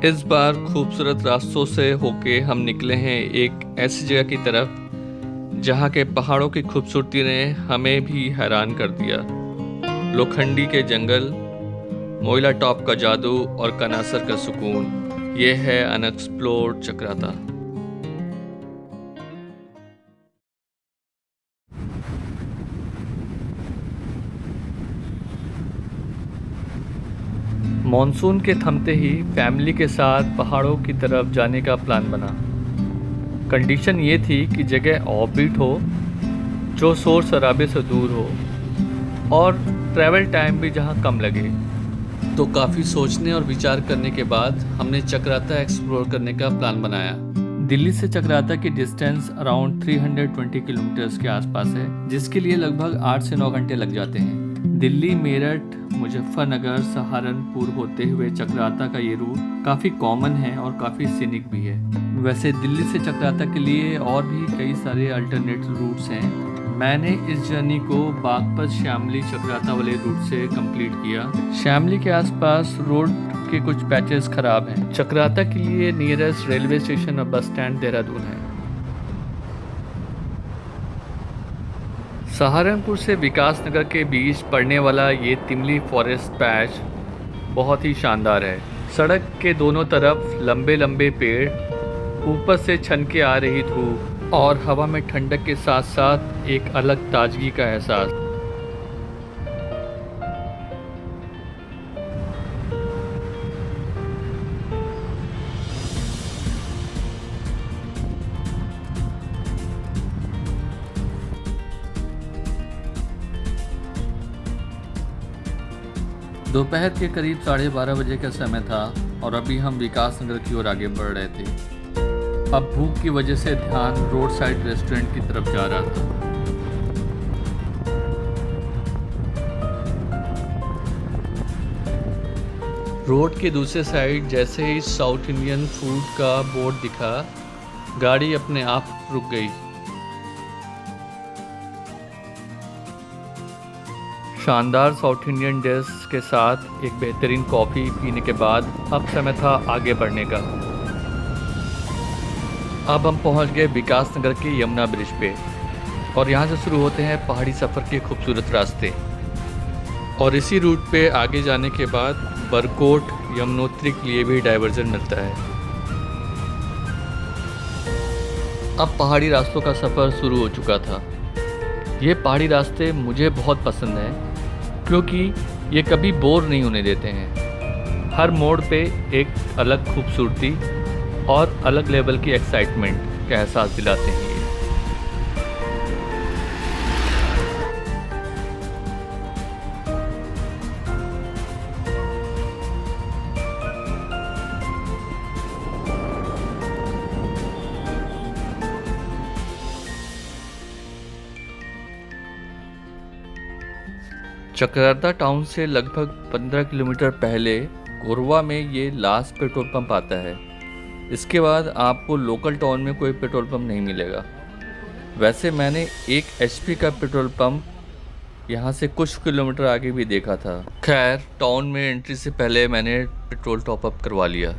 इस बार खूबसूरत रास्तों से होके हम निकले हैं एक ऐसी जगह की तरफ जहाँ के पहाड़ों की खूबसूरती ने हमें भी हैरान कर दिया। लोखंडी के जंगल, मोइला टॉप का जादू और कनासर का सुकून, ये है अनएक्सप्लोर्ड चक्राता। मॉनसून के थमते ही फैमिली के साथ पहाड़ों की तरफ जाने का प्लान बना। कंडीशन ये थी कि जगह ऑफबीट हो, जो शोर शराबे से दूर हो और ट्रैवल टाइम भी जहाँ कम लगे। तो काफ़ी सोचने और विचार करने के बाद हमने चक्राता एक्सप्लोर करने का प्लान बनाया। दिल्ली से चक्राता की डिस्टेंस अराउंड 320 किलोमीटर्स के आसपास है, जिसके लिए लगभग 8 से 9 घंटे लग जाते हैं। दिल्ली, मेरठ, मुजफ्फरनगर, सहारनपुर होते हुए चक्राता का ये रूट काफ़ी कॉमन है और काफ़ी सीनिक भी है। वैसे दिल्ली से चक्राता के लिए और भी कई सारे अल्टरनेट रूट्स हैं। मैंने इस जर्नी को बागपत शामली चक्राता वाले रूट से कंप्लीट किया। शामली के आसपास रोड के कुछ पैचेस खराब हैं। चक्राता के लिए नियरेस्ट रेलवे स्टेशन और बस स्टैंड देहरादून है। सहारनपुर से विकास नगर के बीच पड़ने वाला ये तिमली फॉरेस्ट पैच बहुत ही शानदार है। सड़क के दोनों तरफ लंबे लंबे पेड़, ऊपर से छन के आ रही धूप और हवा में ठंडक के साथ साथ एक अलग ताजगी का एहसास। दोपहर के करीब 12:30 बजे का समय था और अभी हम विकास नगर की ओर आगे बढ़ रहे थे। अब भूख की वजह से ध्यान रोड साइड रेस्टोरेंट की तरफ जा रहा था। रोड के दूसरे साइड जैसे ही साउथ इंडियन फूड का बोर्ड दिखा, गाड़ी अपने आप रुक गई। शानदार साउथ इंडियन डिश के साथ एक बेहतरीन कॉफ़ी पीने के बाद अब समय था आगे बढ़ने का। अब हम पहुंच गए विकास नगर के यमुना ब्रिज पे और यहाँ से शुरू होते हैं पहाड़ी सफ़र के खूबसूरत रास्ते। और इसी रूट पे आगे जाने के बाद बरकोट, यमुनोत्री के लिए भी डाइवर्जन मिलता है। अब पहाड़ी रास्तों का सफ़र शुरू हो चुका था। ये पहाड़ी रास्ते मुझे बहुत पसंद हैं क्योंकि ये कभी बोर नहीं होने देते हैं। हर मोड़ पे एक अलग खूबसूरती और अलग लेवल की एक्साइटमेंट का एहसास दिलाते हैं ये। चक्राता टाउन से लगभग 15 किलोमीटर पहले कोरवा में ये लास्ट पेट्रोल पंप आता है। इसके बाद आपको लोकल टाउन में कोई पेट्रोल पंप नहीं मिलेगा। वैसे मैंने एक एचपी का पेट्रोल पंप यहाँ से कुछ किलोमीटर आगे भी देखा था। खैर, टाउन में एंट्री से पहले मैंने पेट्रोल टॉप अप करवा लिया।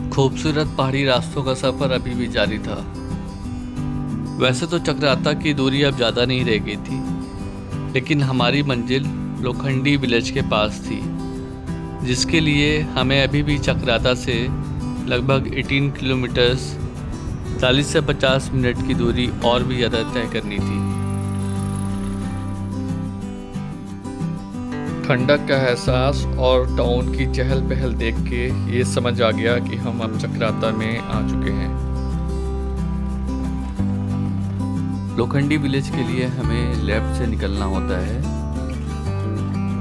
खूबसूरत पहाड़ी रास्तों का सफ़र अभी भी जारी था। वैसे तो चक्राता की दूरी अब ज़्यादा नहीं रह गई थी, लेकिन हमारी मंजिल लोखंडी विलेज के पास थी, जिसके लिए हमें अभी भी चक्राता से लगभग 18 किलोमीटर्स 40 से 50 मिनट की दूरी और भी ज़्यादा तय करनी थी। ठंडक का एहसास और टाउन की चहल पहल देख के ये समझ आ गया कि हम अब चक्राता में आ चुके हैं। लोखंडी विलेज के लिए हमें लेफ्ट से निकलना होता है,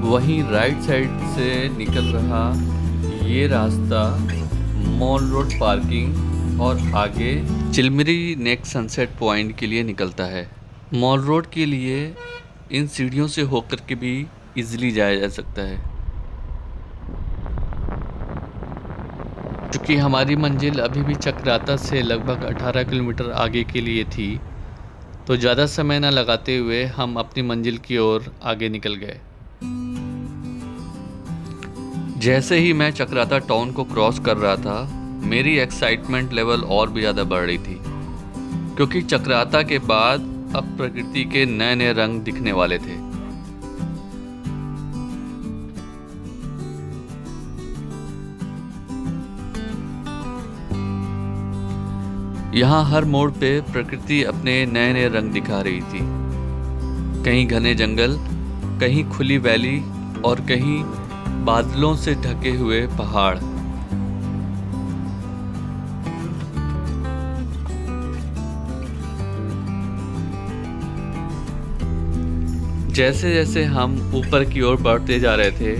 वहीं राइट साइड से निकल रहा ये रास्ता मॉल रोड पार्किंग और आगे चिलमिरी नेक सनसेट पॉइंट के लिए निकलता है। मॉल रोड के लिए इन सीढ़ियों से होकर के भी इजीली जाया जा सकता है। चूँकि हमारी मंजिल अभी भी चक्राता से लगभग 18 किलोमीटर आगे के लिए थी, तो ज़्यादा समय न लगाते हुए हम अपनी मंजिल की ओर आगे निकल गए। जैसे ही मैं चक्राता टाउन को क्रॉस कर रहा था, मेरी एक्साइटमेंट लेवल और भी ज़्यादा बढ़ रही थी, क्योंकि चक्राता के बाद अब प्रकृति के नए नए रंग दिखने वाले थे। यहाँ हर मोड़ पे प्रकृति अपने नए नए रंग दिखा रही थी। कहीं घने जंगल, कहीं खुली वैली और कहीं बादलों से ढके हुए पहाड़। जैसे जैसे हम ऊपर की ओर बढ़ते जा रहे थे,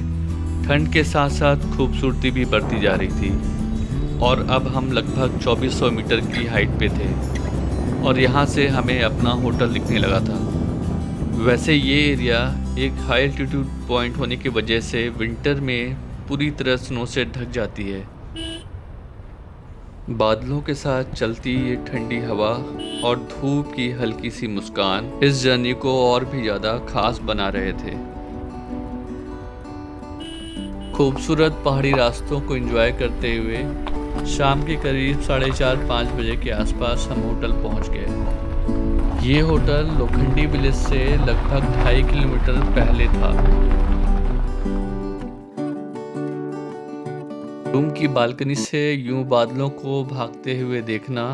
ठंड के साथ साथ खूबसूरती भी बढ़ती जा रही थी और अब हम लगभग 2400 मीटर की हाइट पे थे और यहाँ से हमें अपना होटल दिखने लगा था। वैसे ये एरिया एक हाई एल्टीट्यूड पॉइंट होने की वजह से विंटर में पूरी तरह स्नो से ढक जाती है। बादलों के साथ चलती ये ठंडी हवा और धूप की हल्की सी मुस्कान इस जर्नी को और भी ज़्यादा खास बना रहे थे। खूबसूरत पहाड़ी रास्तों को एंजॉय करते हुए शाम के करीब 4:30-5 बजे के आसपास हम होटल पहुंच गए। ये होटल लोखंडी विलेज से लगभग 2.5 किलोमीटर पहले था। रूम की बालकनी से यूं बादलों को भागते हुए देखना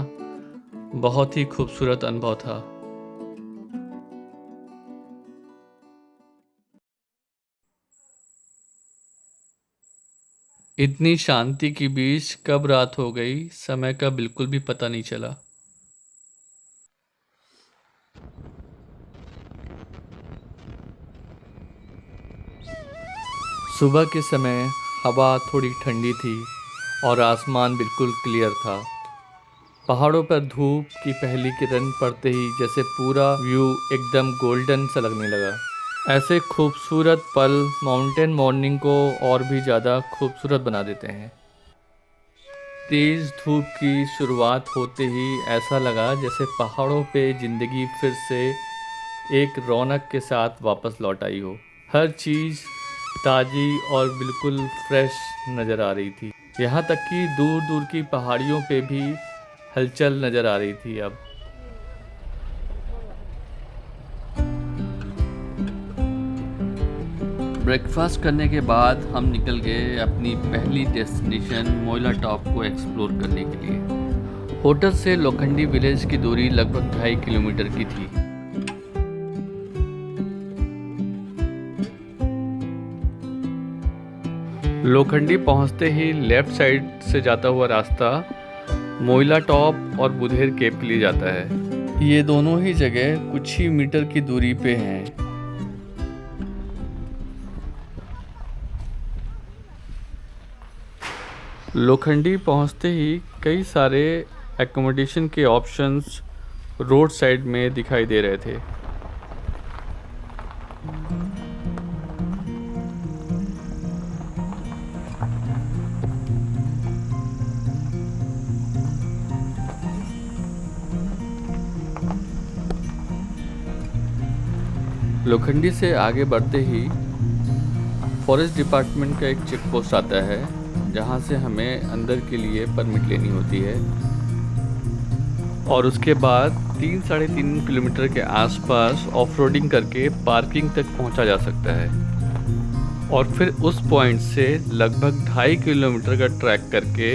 बहुत ही खूबसूरत अनुभव था। इतनी शांति के बीच कब रात हो गई, समय का बिल्कुल भी पता नहीं चला। सुबह के समय हवा थोड़ी ठंडी थी और आसमान बिल्कुल क्लियर था। पहाड़ों पर धूप की पहली किरण पड़ते ही जैसे पूरा व्यू एकदम गोल्डन सा लगने लगा। ऐसे खूबसूरत पल माउंटेन मॉर्निंग को और भी ज़्यादा खूबसूरत बना देते हैं। तेज़ धूप की शुरुआत होते ही ऐसा लगा जैसे पहाड़ों पे ज़िंदगी फिर से एक रौनक के साथ वापस लौट आई हो। हर चीज़ ताज़ी और बिल्कुल फ्रेश नज़र आ रही थी। यहाँ तक कि दूर दूर की पहाड़ियों पे भी हलचल नज़र आ रही थी। अब ब्रेकफास्ट करने के बाद हम निकल गए अपनी पहली डेस्टिनेशन मोइला टॉप को एक्सप्लोर करने के लिए। होटल से लोखंडी विलेज की दूरी लगभग 2.5 किलोमीटर की थी। लोखंडी पहुंचते ही लेफ्ट साइड से जाता हुआ रास्ता मोइला टॉप और बुधेर केव के लिए जाता है। ये दोनों ही जगह कुछ ही मीटर की दूरी पे हैं। लोखंडी पहुंचते ही कई सारे एकोमोडेशन के ऑप्शंस रोड साइड में दिखाई दे रहे थे। लोखंडी से आगे बढ़ते ही फॉरेस्ट डिपार्टमेंट का एक चेक पोस्ट आता है, जहाँ से हमें अंदर के लिए परमिट लेनी होती है और उसके बाद 3-3.5 किलोमीटर के आसपास ऑफ-रोडिंग करके पार्किंग तक पहुँचा जा सकता है और फिर उस पॉइंट से लगभग 2.5 किलोमीटर का ट्रैक करके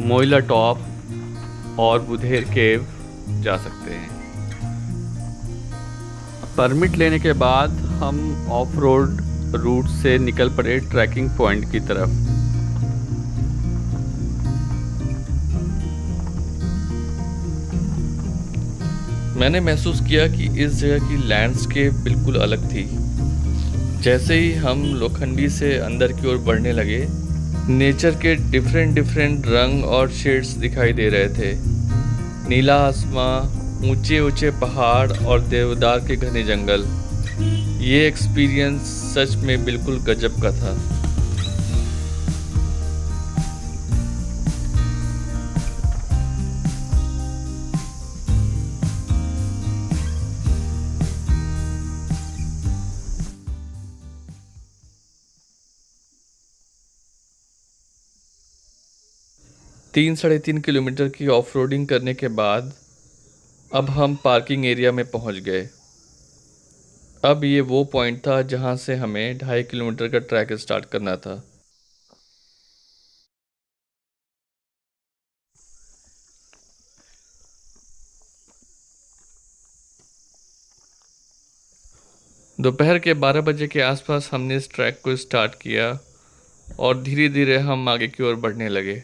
मोइला टॉप और बुधेर केव जा सकते हैं। परमिट लेने के बाद हम ऑफ रोड रूट से निकल पड़े ट्रैकिंग पॉइंट की तरफ। मैंने महसूस किया कि इस जगह की लैंडस्केप बिल्कुल अलग थी। जैसे ही हम लोखंडी से अंदर की ओर बढ़ने लगे, नेचर के डिफरेंट रंग और शेड्स दिखाई दे रहे थे। नीला आसमां, ऊंचे ऊंचे पहाड़ और देवदार के घने जंगल। ये एक्सपीरियंस सच में बिल्कुल गजब का था। 3-3.5 किलोमीटर की ऑफ रोडिंग करने के बाद अब हम पार्किंग एरिया में पहुंच गए। अब ये वो पॉइंट था जहां से हमें 2.5 किलोमीटर का ट्रैक स्टार्ट करना था। दोपहर के 12 बजे के आसपास हमने इस ट्रैक को स्टार्ट किया और धीरे धीरे हम आगे की ओर बढ़ने लगे।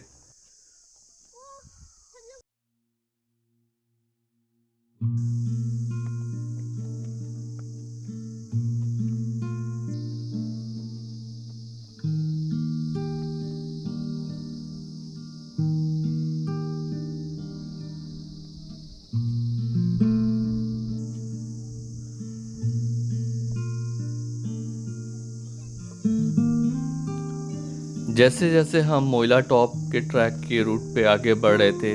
जैसे जैसे हम मोइला टॉप के ट्रैक के रूट पे आगे बढ़ रहे थे,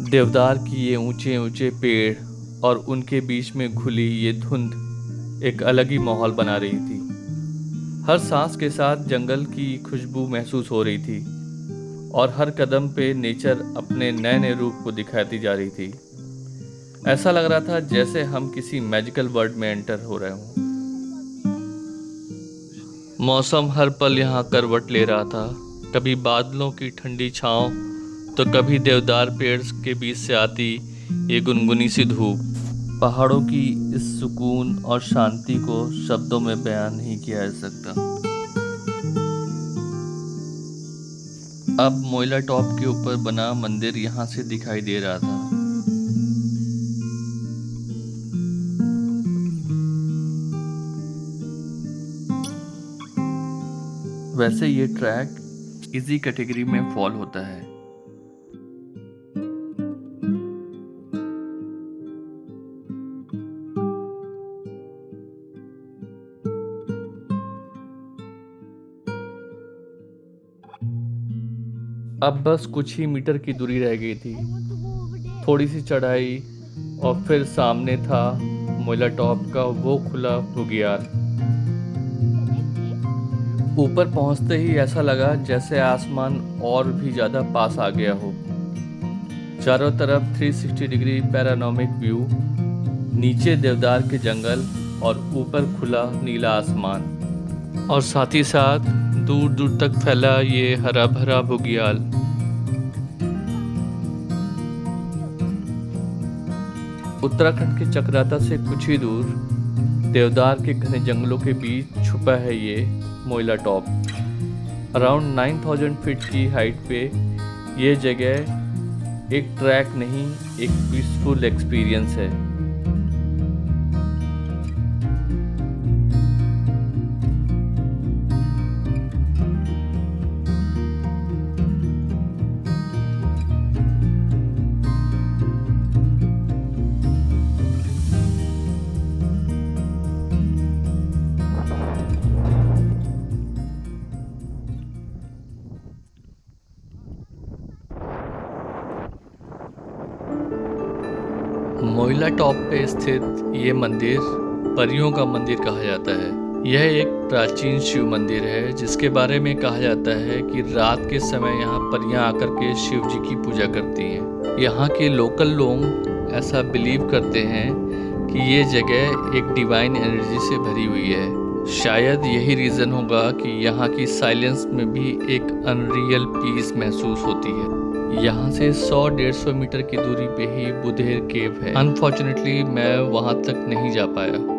देवदार की ये ऊंचे ऊंचे पेड़ और उनके बीच में घुली ये धुंध एक अलग ही माहौल बना रही थी। हर सांस के साथ जंगल की खुशबू महसूस हो रही थी और हर कदम पे नेचर अपने नए नए रूप को दिखाती जा रही थी। ऐसा लग रहा था जैसे हम किसी मैजिकल वर्ल्ड में एंटर हो रहे हों। मौसम हर पल यहाँ करवट ले रहा था, कभी बादलों की ठंडी छांव तो कभी देवदार पेड़ के बीच से आती ये गुनगुनी सी धूप। पहाड़ों की इस सुकून और शांति को शब्दों में बयान नहीं किया जा सकता। अब मोइला टॉप के ऊपर बना मंदिर यहाँ से दिखाई दे रहा था। वैसे ये ट्रैक इसी कैटेगरी में फॉल होता है। अब बस कुछ ही मीटर की दूरी रह गई थी, थोड़ी सी चढ़ाई और फिर सामने था मोइला टॉप का वो खुला बुग्याल। ऊपर पहुंचते ही ऐसा लगा जैसे आसमान और भी ज़्यादा पास आ गया हो। चारों तरफ 360 डिग्री पैरानोमिक व्यू, नीचे देवदार के जंगल और ऊपर खुला नीला आसमान और साथ ही साथ दूर दूर तक फैला ये हरा भरा बुग्याल। उत्तराखंड के चक्राता से कुछ ही दूर देवदार के घने जंगलों के बीच छुपा है ये मोइला टॉप। अराउंड 9000 फीट की हाइट पे ये जगह एक ट्रैक नहीं, एक पीसफुल एक्सपीरियंस है। मोइला टॉप पे स्थित ये मंदिर परियों का मंदिर कहा जाता है। यह एक प्राचीन शिव मंदिर है जिसके बारे में कहा जाता है कि रात के समय यहाँ परियां आकर के शिव जी की पूजा करती हैं। यहाँ के लोकल लोग ऐसा बिलीव करते हैं कि ये जगह एक डिवाइन एनर्जी से भरी हुई है। शायद यही रीज़न होगा कि यहाँ की साइलेंस में भी एक अनरियल पीस महसूस होती है। यहाँ से 100-150 मीटर की दूरी पे ही बुधेर केव है। अनफॉर्चुनेटली मैं वहाँ तक नहीं जा पाया।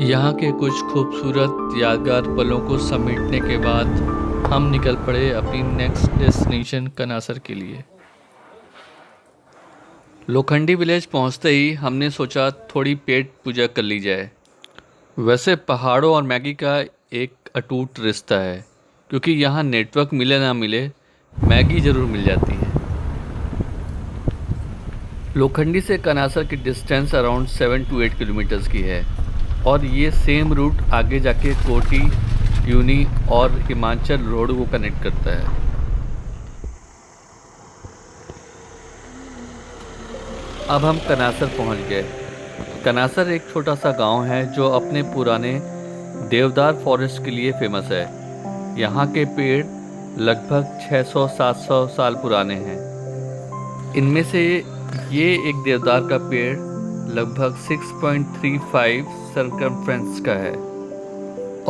यहाँ के कुछ खूबसूरत यादगार पलों को समेटने के बाद हम निकल पड़े अपनी नेक्स्ट डेस्टिनेशन कनासर के लिए। लोखंडी विलेज पहुँचते ही हमने सोचा थोड़ी पेट पूजा कर ली जाए। वैसे पहाड़ों और मैगी का एक अटूट रिश्ता है, क्योंकि यहाँ नेटवर्क मिले ना मिले मैगी ज़रूर मिल जाती है। लोखंडी से कनासर की डिस्टेंस अराउंड 7 to 8 किलोमीटर्स की है और ये सेम रूट आगे जाके कोटी, यूनी और हिमाचल रोड को कनेक्ट करता है। अब हम कनासर पहुंच गए। कनासर एक छोटा सा गांव है जो अपने पुराने देवदार फॉरेस्ट के लिए फेमस है। यहाँ के पेड़ लगभग 600-700 साल पुराने हैं। इनमें से ये एक देवदार का पेड़ लगभग 6.35 सर्कमफ्रेंस का है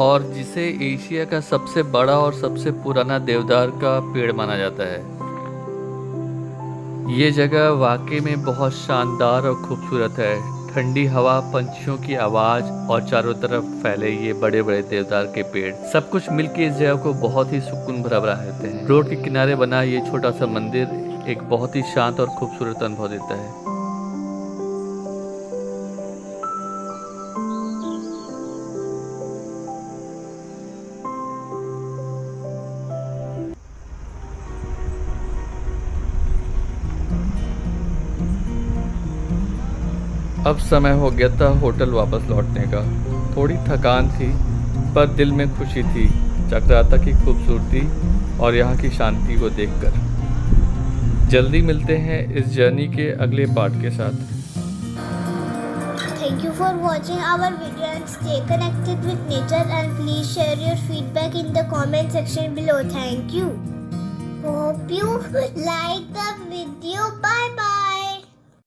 और जिसे एशिया का सबसे बड़ा और सबसे पुराना देवदार का पेड़ माना जाता है। ये जगह वाकई में बहुत शानदार और खूबसूरत है। ठंडी हवा, पंछियों की आवाज़ और चारों तरफ फैले ये बड़े बड़े देवदार के पेड़, सब कुछ मिलकर इस जगह को बहुत ही सुकून भरा बना देते हैं। रोड के किनारे बना ये छोटा सा मंदिर एक बहुत ही शांत और खूबसूरत अनुभव देता है। अब समय हो गया था होटल वापस लौटने का। थोड़ी थकान थी पर दिल में खुशी थी चक्राता की खूबसूरती और यहाँ की शांति को देखकर। जल्दी मिलते हैं इस जर्नी के अगले पार्ट के साथ। Thank you for watching our video and stay connected with nature and please share your feedback in the comment section below. Thank you. Hope you like the video. Bye bye.